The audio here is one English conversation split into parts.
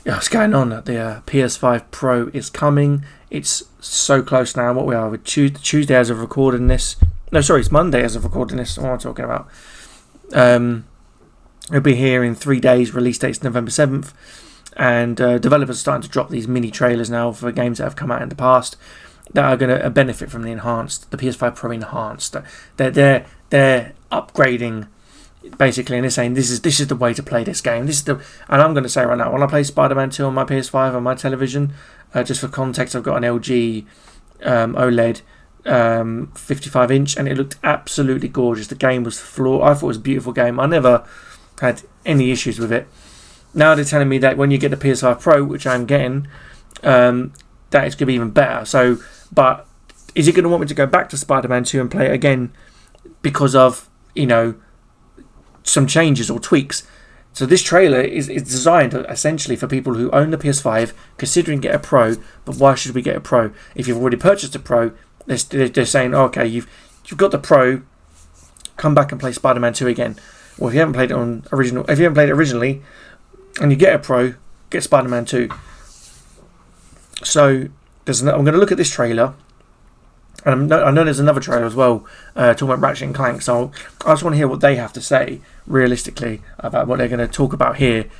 Yeah, what's going on? The PS5 Pro is coming. It's so close now. What we are with Tuesday as of recording this. No, sorry, it's Monday as of recording this. What am I talking about? It'll be here in 3 days. Release date's November 7th. And developers are starting to drop these mini trailers now for games that have come out in the past that are going to benefit from the PS5 Pro Enhanced. They're upgrading basically, and they're saying this is the way to play this game. And I'm going to say right now, when I play Spiderman 2 on my PS5 on my television, just for context, I've got an LG OLED 55-inch, and it looked absolutely gorgeous. The game was flawless. I thought it was a beautiful game. I never had any issues with it. Now they're telling me that when you get the PS5 Pro, which I'm getting, that it's going to be even better. So, but is it going to want me to go back to Spider-Man 2 and play it again because of, some changes or tweaks? So this trailer is designed essentially for people who own the PS5, considering get a Pro, but why should we get a Pro? If you've already purchased a Pro, they're saying, okay, you've got the Pro, come back and play Spider-Man 2 again. Well, if you haven't played it originally, and you get a Pro, get Spider-Man 2. So I'm going to look at this trailer, and I know there's another trailer as well talking about Ratchet and Clank. So I just want to hear what they have to say realistically about what they're going to talk about here.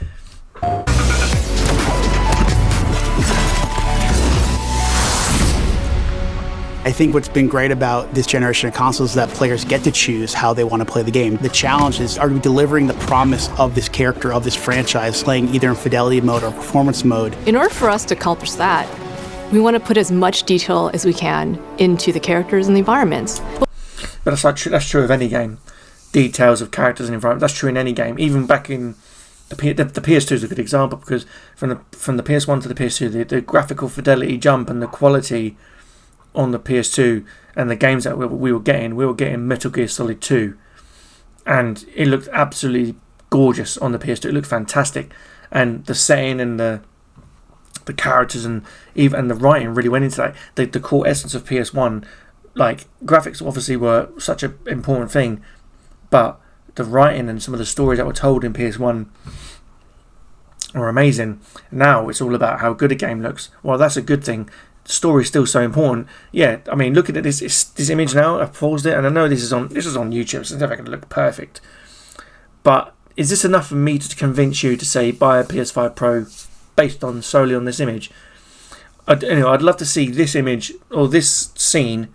I think what's been great about this generation of consoles is that players get to choose how they want to play the game. The challenge is, are we delivering the promise of this character, of this franchise, playing either in fidelity mode or performance mode? In order for us to accomplish that, we want to put as much detail as we can into the characters and the environments. But that's true of any game. Details of characters and environment. That's true in any game. Even back in the PS2 is a good example, because from the PS1 to the PS2, the graphical fidelity jump and the quality on the PS2 and the games that we were getting Metal Gear Solid 2, and it looked absolutely gorgeous on the PS2. It looked fantastic, and the setting and the characters and the writing really went into that. The core essence of PS1, like graphics obviously were such an important thing, but the writing and some of the stories that were told in PS1 were amazing. Now it's all about how good a game looks. Well, that's a good thing. The story's still so important. Yeah, I mean, looking at this image now, I've paused it, and I know this is on YouTube, so it's never going to look perfect. But is this enough for me to convince you to say buy a PS5 Pro based solely on this image? I'd love to see this image or this scene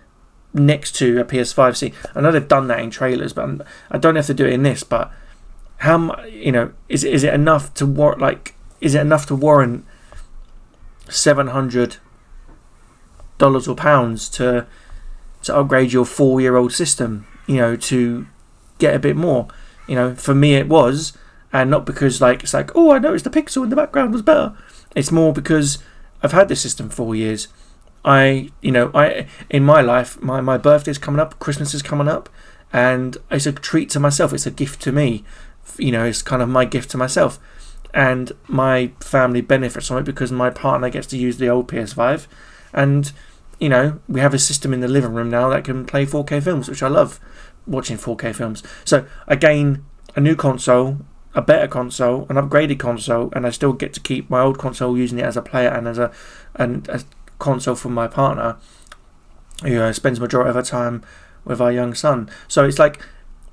next to a PS5 scene. I know they've done that in trailers, but I don't have to do it in this. But is it enough to warrant $700 or pounds to upgrade your 4-year-old system? To get a bit more. For me it was. And not because it's like, oh, I noticed the pixel in the background was better. It's more because I've had this system 4 years. I in my life, my birthday's coming up, Christmas is coming up, and it's a treat to myself. It's a gift to me. It's kind of my gift to myself, and my family benefits from it because my partner gets to use the old PS5, and we have a system in the living room now that can play 4K films, which I love watching 4K films. So I gain a new console, a better console, an upgraded console, and I still get to keep my old console, using it as a player and as a console for my partner, who spends the majority of her time with our young son. So it's like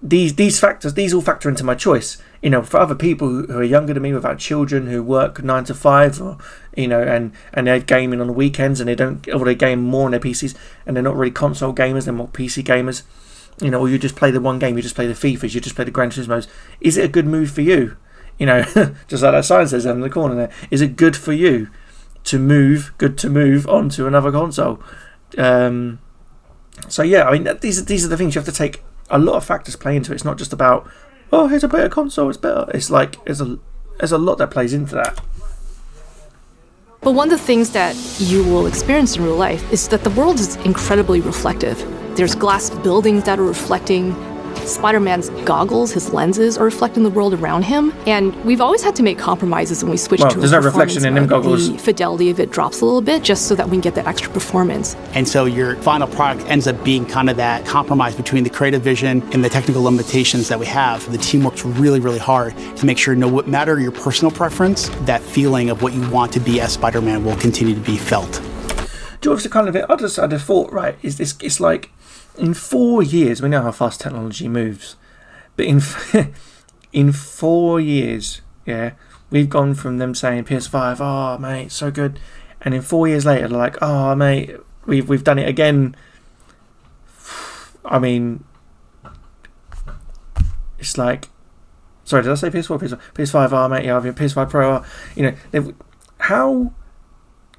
these factors, these all factor into my choice. For other people who are younger than me, without children, who work 9 to 5, or and they're gaming on the weekends, and they game more on their PCs, and they're not really console gamers, they're more PC gamers. Or you just play the one game, you just play the FIFAs, you just play the Gran Turismos. Is it a good move for you? Just like that sign says in the corner there. Is it good for you to move onto another console? So yeah, I mean, these are the things you have to take. A lot of factors play into it. It's not just about, oh, here's a better console, it's better. It's like there's a lot that plays into that. But one of the things that you will experience in real life is that the world is incredibly reflective. There's glass buildings that are reflecting Spider-Man's goggles, his lenses, are reflecting the world around him, and we've always had to make compromises when we switch to there's no reflection in them goggles. The fidelity of it drops a little bit just so that we can get that extra performance. And so your final product ends up being kind of that compromise between the creative vision and the technical limitations that we have. The team works really, really hard to make sure no matter your personal preference, that feeling of what you want to be as Spider-Man will continue to be felt. George, kind of, I just thought, right, it's like in 4 years, we know how fast technology moves, but in 4 years, yeah, we've gone from them saying PS5, oh mate, so good, and in 4 years later, they're like, oh mate, we've done it again. I mean, it's like, sorry, did I say PS4? PS5, oh mate, yeah, I've been PS5 Pro, you know, how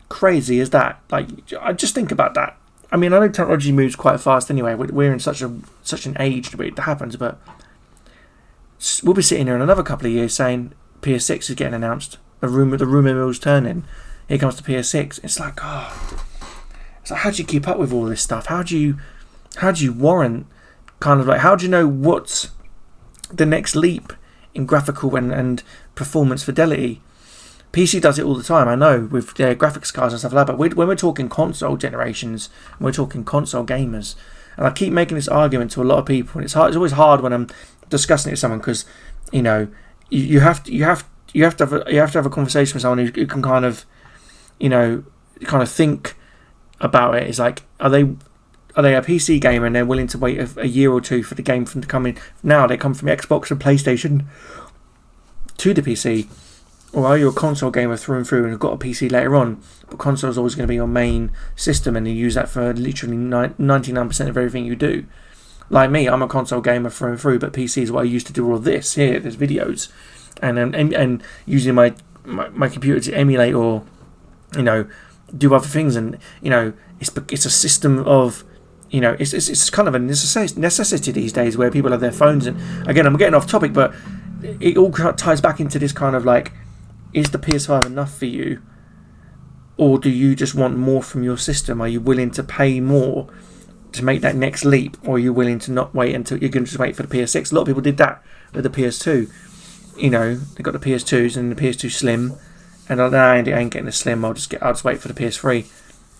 crazy is that? Like, I just think about that. I mean, I know technology moves quite fast anyway. We're in such an age where it happens, but we'll be sitting here in another couple of years saying PS6 is getting announced. The rumor mill's turning. Here comes the PS6. It's like, it's like, how do you keep up with all this stuff? How do you warrant kind of like, how do you know what's the next leap in graphical and performance fidelity? PC does it all the time, I know, with their graphics cards and stuff like that, but when we're talking console generations, we're talking console gamers, and I keep making this argument to a lot of people, and it's always hard when I'm discussing it with someone, because, you know, you have to have a conversation with someone who can kind of, you know, think about it. It's like, are they a PC gamer and they're willing to wait a year or two for the game to come in? Now they come from Xbox and PlayStation to the PC. Or are you a console gamer through and through and have got a PC later on, but console is always going to be your main system and you use that for literally 99% of everything you do? Like me, I'm a console gamer through and through, but PC is what I use to do all this. Here, there's videos, and using my computer to emulate or, you know, do other things. And, you know, it's a system of, you know, it's kind of a necessity these days where people have their phones. And again, I'm getting off topic, but it all ties back into this kind of like, is the PS5 enough for you, or do you just want more from your system? Are you willing to pay more to make that next leap, or are you willing to not wait until you're going to just wait for the PS6? A lot of people did that with the PS2. You know, they got the PS2s and the PS2 Slim, and I ain't getting the Slim. I'll just wait for the PS3.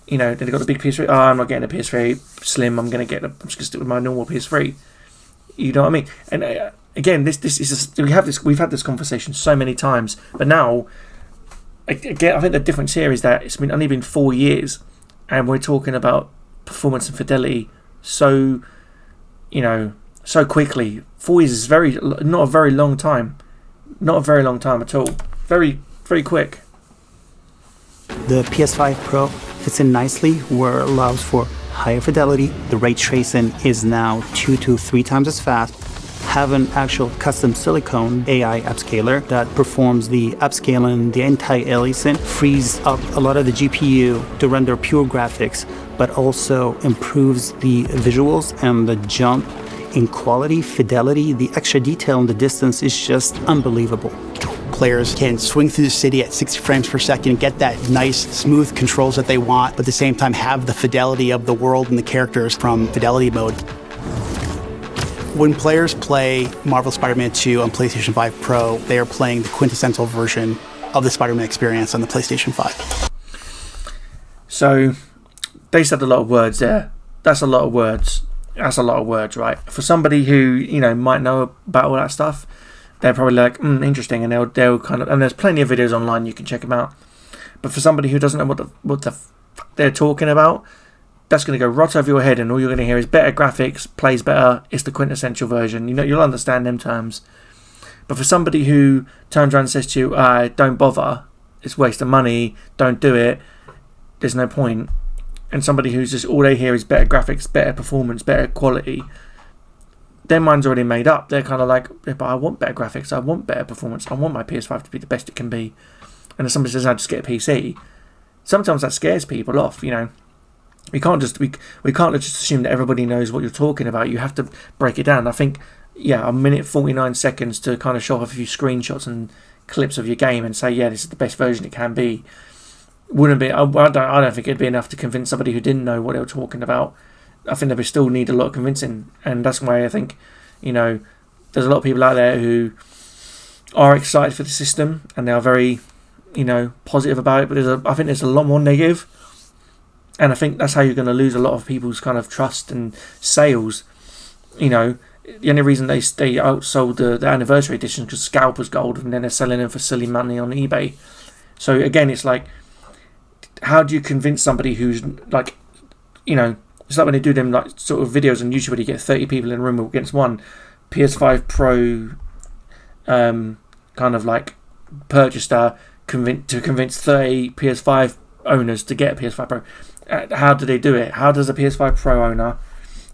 You know, then they got the big PS3. Oh, I'm not getting the PS3 Slim. I'm just going to stick with my normal PS3. You know what I mean? And again, this is we've had this conversation so many times, but now, again, I think the difference here is that it's only been 4 years, and we're talking about performance and fidelity so, you know, so quickly. 4 years is not a very long time, not a very long time at all. Very, very quick. The PS5 Pro fits in nicely where it allows for higher fidelity. The ray tracing is now 2 to 3 times as fast. Have an actual custom silicone AI upscaler that performs the upscaling, the anti-aliasing, frees up a lot of the GPU to render pure graphics, but also improves the visuals and the jump in quality, fidelity. The extra detail in the distance is just unbelievable. Players can swing through the city at 60 frames per second, get that nice, smooth controls that they want, but at the same time have the fidelity of the world and the characters from fidelity mode. When players play Marvel Spider-Man 2 on PlayStation 5 Pro, they are playing the quintessential version of the Spider-Man experience on the PlayStation 5. So, they said a lot of words there. That's a lot of words. That's a lot of words, right? For somebody who, you know, might know about all that stuff, they're probably like, interesting, and they'll kind of, and there's plenty of videos online, you can check them out. But for somebody who doesn't know what the fuck they're talking about, that's going to go right over your head, and all you're going to hear is better graphics, plays better, it's the quintessential version. You know, you'll understand them terms. But for somebody who turns around and says to you, don't bother, it's a waste of money, don't do it, there's no point. And somebody who's just, all they hear is better graphics, better performance, better quality, their mind's already made up. They're kind of like, yeah, but I want better graphics, I want better performance, I want my PS5 to be the best it can be. And if somebody says, I just get a PC, sometimes that scares people off, you know. We can't just assume that everybody knows what you're talking about. You have to break it down. I think, a minute 49 seconds to kind of show off a few screenshots and clips of your game and say, yeah, this is the best version it can be, wouldn't be. I don't think it'd be enough to convince somebody who didn't know what they were talking about. I think they would still need a lot of convincing, and that's why I think, You know, there's a lot of people out there who are excited for the system and they are very, you know, positive about it, but I think there's a lot more negative, and I think that's how you're going to lose a lot of people's kind of trust and sales. You know, the only reason they outsold the anniversary edition because scalp was gold, and then they're selling them for silly money on eBay. So again, it's like, how do you convince somebody who's like, you know, it's like when they do them like sort of videos on YouTube where you get 30 people in a room against one PS5 Pro kind of like purchaser to convince 30 PS5 owners to get a PS5 Pro. How do they do it? How does a PS5 Pro owner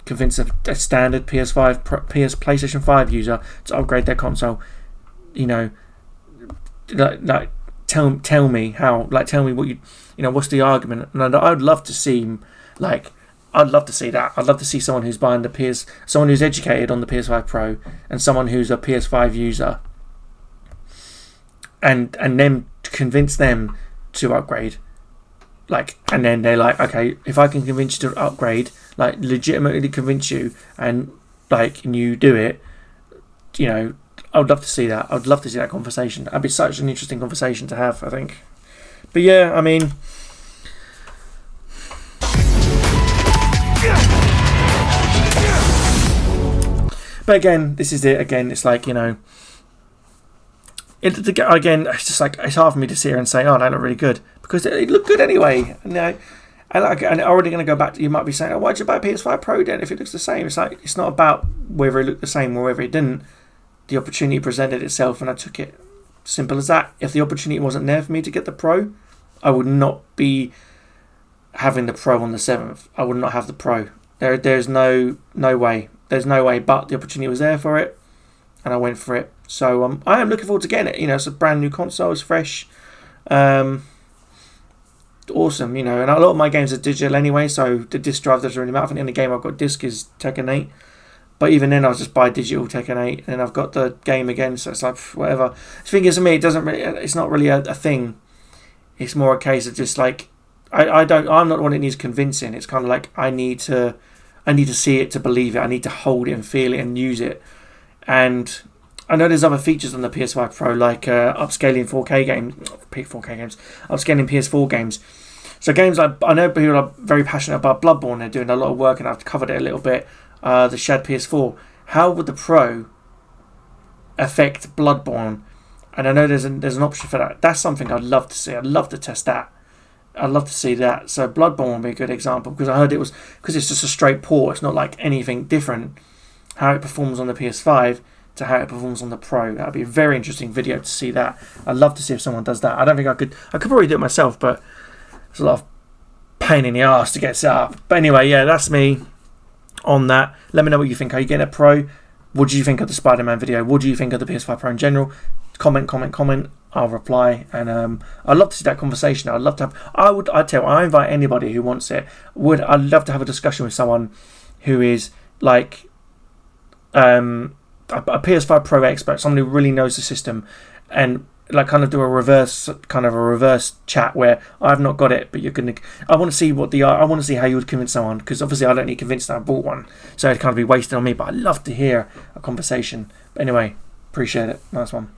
convince a standard PlayStation 5 user to upgrade their console? You know, like tell me how. Like, tell me what you know. What's the argument? And I'd love to see, like, I'd love to see that. I'd love to see someone who's buying someone who's educated on the PS5 Pro and someone who's a PS5 user, and then convince them to upgrade. Like, and then they're like, okay, if I can convince you to upgrade, like legitimately convince you, and like, and you do it, you know, I would love to see that. I would love to see that conversation. That'd be such an interesting conversation to have, I think. But yeah, I mean, but again, this is it. Again, it's like, you know, again, it's just like, it's hard for me to sit here and say, oh, they look really good, because it looked good anyway. And, and already going to go back to, you might be saying, oh, why'd you buy a PS5 Pro then if it looks the same? It's like, it's not about whether it looked the same or whether it didn't. The opportunity presented itself and I took it. Simple as that. If the opportunity wasn't there for me to get the Pro, I would not be having the Pro on the 7th. I would not have the Pro. There's no way. There's no way, but the opportunity was there for it, and I went for it. So I am looking forward to getting it. You know, it's a brand new console. It's fresh. Awesome, you know. And a lot of my games are digital anyway, so the disc drive doesn't really matter. I think in the game I've got disc is Tekken 8. But even then, I'll just buy digital Tekken 8, and I've got the game again, so it's like, whatever. The thing is, to me, it's not really a thing. It's more a case of just like, I'm not the one that needs convincing. It's kind of like, I need to see it to believe it. I need to hold it and feel it and use it. And I know there's other features on the PS5 Pro, like upscaling 4K games, upscaling PS4 games. So games like, I know people are very passionate about Bloodborne. They're doing a lot of work, and I've covered it a little bit. The Shad PS4. How would the Pro affect Bloodborne? And I know there's an option for that. That's something I'd love to see. I'd love to test that. I'd love to see that. So Bloodborne would be a good example, because I heard it was, because it's just a straight port. It's not like anything different. How it performs on the PS5 to how it performs on the Pro. That would be a very interesting video to see that. I'd love to see if someone does that. I don't think I could. I could probably do it myself, but it's a lot of pain in the arse to get set up. But anyway, yeah, that's me on that. Let me know what you think. Are you getting a Pro? What do you think of the Spiderman video? What do you think of the PS5 Pro in general? Comment. I'll reply, and I'd love to see that conversation. I'd love to have. I invite anybody who wants it. I'd love to have a discussion with someone who is like a PS5 Pro expert, someone who really knows the system, and like kind of do a reverse chat where I've not got it, but you're gonna. I want to see how you would convince someone, because obviously I don't need convinced that I bought one, so it'd kind of be wasted on me. But I'd love to hear a conversation. But anyway, appreciate it. Nice one.